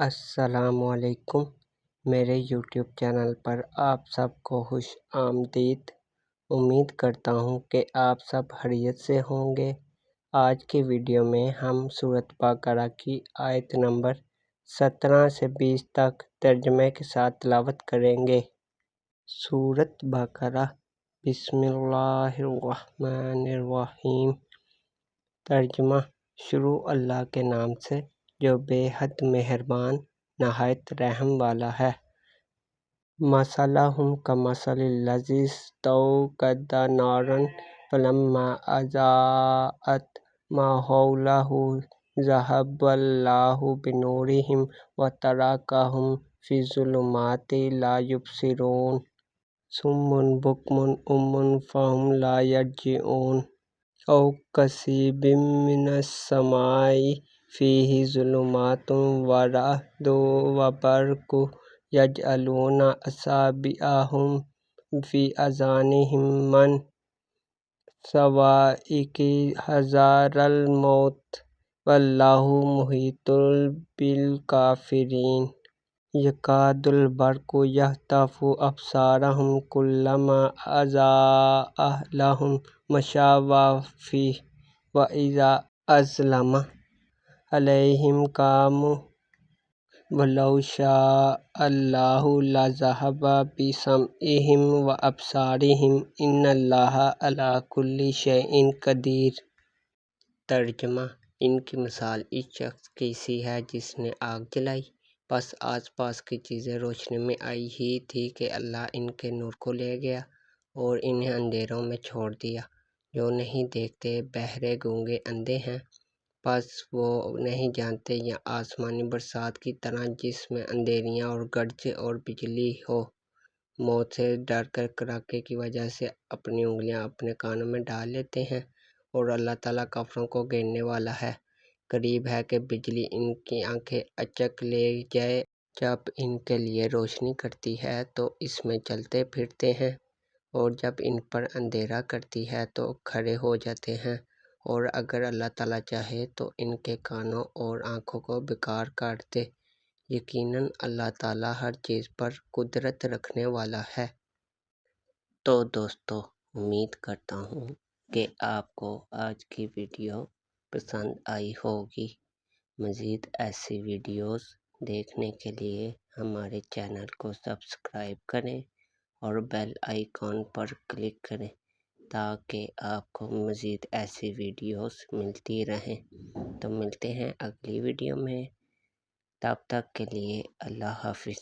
السلام علیکم، میرے یوٹیوب چینل پر آپ سب کو خوش آمدید۔ امید کرتا ہوں کہ آپ سب خیریت سے ہوں گے۔ آج کی ویڈیو میں ہم سورۃ بقرہ کی آیت نمبر 17 سے 20 تک ترجمے کے ساتھ تلاوت کریں گے۔ سورۃ بقرہ بسم اللہ الرحمن الرحیم۔ ترجمہ: شروع اللہ کے نام سے جو بے حد مہربان نہایت رحم والا ہے۔ مثلہم کمثل الذی استوقد نارا فلما اضاءت ما حولہ ذہب اللہ بنورہم وترکہم فی ظلمات لا یبصرون صم بکم عمی فہم لا یرجعون او کصیب من السماء فیہ ظلمات ورعد وبرق یجعلون اصابعہم فی آذانہم من الصواعق حذر الموت واللہ محیط بالکافرین۔ یکاد البرق یخطف ابصارہم کلما اضاء لہم مشوا فیہ واذا اظلم علیہم قاموا ولو شاء اللہ لذہب بسمعہم وابصارہم ان اللہ علی کل شیء قدیر۔ ترجمہ: ان کی مثال اس شخص کی سی ہے جس نے آگ جلائی، پس آس پاس کی چیزیں روشنی میں آئی ہی تھیں کہ اللہ ان کے نور کو لے گیا اور انہیں اندھیروں میں چھوڑ دیا۔ جو نہیں دیکھتے، بہرے، گونگے، اندھے ہیں، پس وہ نہیں جانتے یا آسمانی برسات کی طرح جس میں اندھیریاں اور گرج اور بجلی ہو۔ موت سے ڈر کر کڑاکے کی وجہ سے اپنی انگلیاں اپنے کانوں میں ڈال لیتے ہیں اور اللہ تعالیٰ کافروں کو گھیرنے والا ہے۔ قریب ہے کہ بجلی ان کی آنکھیں اچک لے جائے۔ جب ان کے لیے روشنی کرتی ہے تو اس میں چلتے پھرتے ہیں اور جب ان پر اندھیرا کرتی ہے تو کھڑے ہو جاتے ہیں، اور اگر اللہ تعالیٰ چاہے تو ان کے کانوں اور آنکھوں کو بیکار کر دے۔ یقیناً اللہ تعالیٰ ہر چیز پر قدرت رکھنے والا ہے۔ تو دوستو، امید کرتا ہوں کہ آپ کو آج کی ویڈیو پسند آئی ہوگی۔ مزید ایسی ویڈیوز دیکھنے کے لیے ہمارے چینل کو سبسکرائب کریں اور بیل آئیکن پر کلک کریں تاکہ آپ کو مزید ایسی ویڈیوز ملتی رہیں۔ تو ملتے ہیں اگلی ویڈیو میں، تب تک کے لیے اللہ حافظ۔